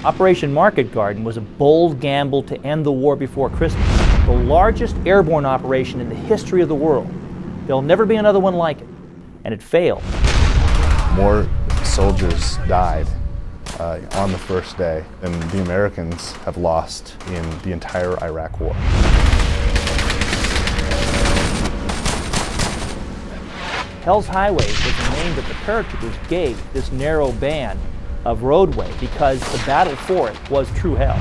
Operation Market Garden was a bold gamble to end the war before Christmas, the largest airborne operation in the history of the world. There'll never be another one like it, and it failed. More soldiers died on the first day than the Americans have lost in the entire Iraq War. Hell's Highway was the name that the paratroopers gave this narrow band of roadway because the battle for it was true hell.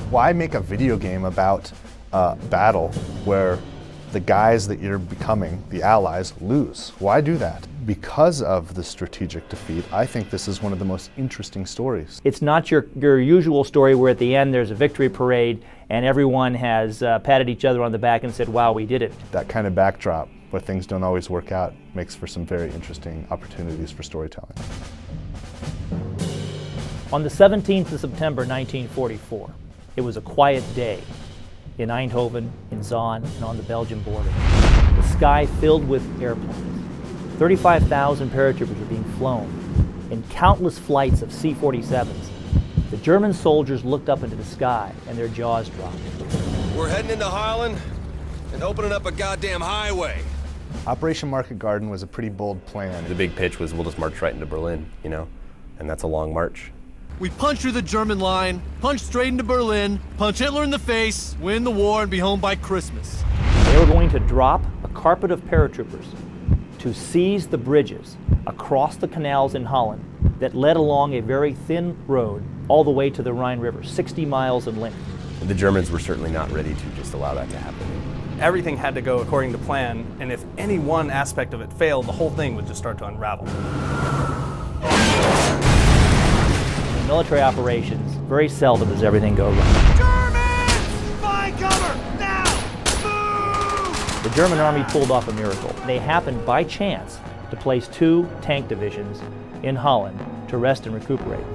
Why make a video game about a battle where the guys that you're becoming, the allies, lose? Why do that? Because of the strategic defeat, I think this is one of the most interesting stories. It's not your usual story where at the end there's a victory parade and everyone has patted each other on the back and said, wow, we did it. That kind of backdrop where things don't always work out makes for some very interesting opportunities for storytelling. On the 17th of September 1944, it was a quiet day in Eindhoven, in Zaan, and on the Belgian border. The sky filled with airplanes. 35,000 paratroopers were being flown in countless flights of C-47s. The German soldiers looked up into the sky and their jaws dropped. We're heading into Holland and opening up a goddamn highway. Operation Market Garden was a pretty bold plan. The big pitch was we'll just march right into Berlin, you know, and that's a long march. We punch through the German line, punch straight into Berlin, punch Hitler in the face, win the war, and be home by Christmas. They were going to drop a carpet of paratroopers to seize the bridges across the canals in Holland that led along a very thin road all the way to the Rhine River, 60 miles in length. The Germans were certainly not ready to just allow that to happen. Everything had to go according to plan, and if any one aspect of it failed, the whole thing would just start to unravel. In military operations, very seldom does everything go right. Germans! Find cover! Now! Move! The German army pulled off a miracle. They happened by chance to place 2 tank divisions in Holland to rest and recuperate.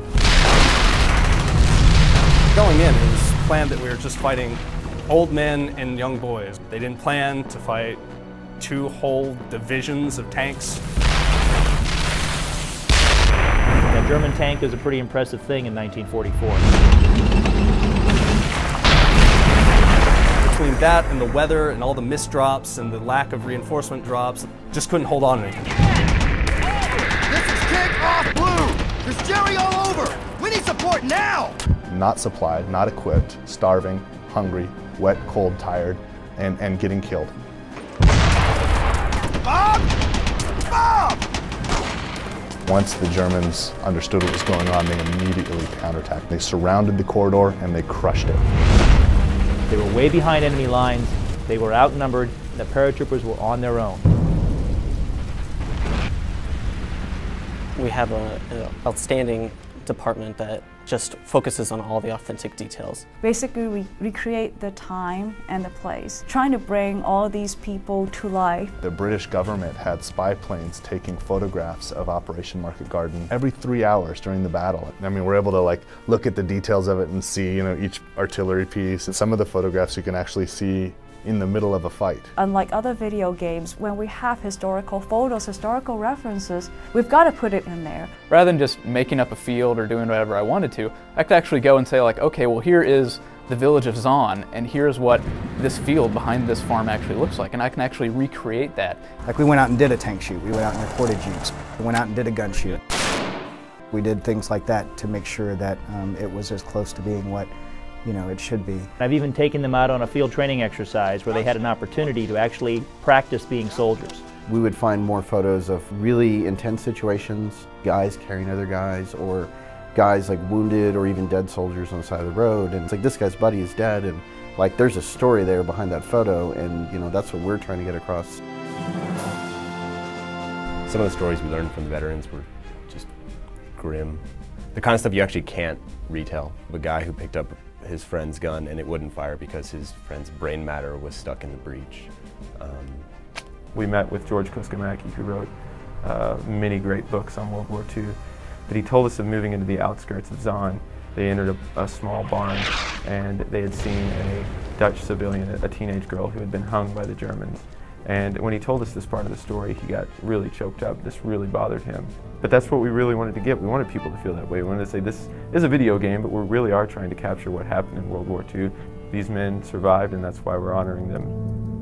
Going in, it was planned that we were just fighting old men and young boys. They didn't plan to fight 2 whole divisions of tanks. A German tank is a pretty impressive thing in 1944. Between that and the weather and all the mist drops and the lack of reinforcement drops, just couldn't hold on to anything. This is Kick Off Blue! There's Jerry all over! We need support now! Not supplied, not equipped, starving, hungry, wet, cold, tired, and getting killed. Bob! Bob! Once the Germans understood what was going on, they immediately counterattacked. They surrounded the corridor and they crushed it. They were way behind enemy lines, they were outnumbered, and the paratroopers were on their own. We have an outstanding department that just focuses on all the authentic details. Basically, we recreate the time and the place, trying to bring all these people to life. The British government had spy planes taking photographs of Operation Market Garden every 3 hours during the battle. I mean, we're able to look at the details of it and see, each artillery piece. And some of the photographs you can actually see in the middle of a fight. Unlike other video games, when we have historical photos, historical references, we've got to put it in there. Rather than just making up a field or doing whatever I wanted to, I could actually go and say okay, well here is the village of Zaan, and here's what this field behind this farm actually looks like, and I can actually recreate that. We went out and did a tank shoot, we went out and recorded jeeps, we went out and did a gun shoot. We did things like that to make sure that it was as close to being what it should be. I've even taken them out on a field training exercise where they had an opportunity to actually practice being soldiers. We would find more photos of really intense situations, guys carrying other guys, or guys wounded or even dead soldiers on the side of the road. And it's this guy's buddy is dead, and there's a story there behind that photo, and that's what we're trying to get across. Some of the stories we learned from the veterans were just grim. The kind of stuff you actually can't retell. The guy who picked up his friend's gun and it wouldn't fire because his friend's brain matter was stuck in the breech. We met with George Kuskamaki, who wrote many great books on World War II, but he told us of moving into the outskirts of Zaan They entered a small barn, and they had seen a Dutch civilian, a teenage girl who had been hung by the Germans. And when he told us this part of the story, he got really choked up. This really bothered him. But that's what we really wanted to get. We wanted people to feel that way. We wanted to say this is a video game, but we really are trying to capture what happened in World War II. These men survived, and that's why we're honoring them.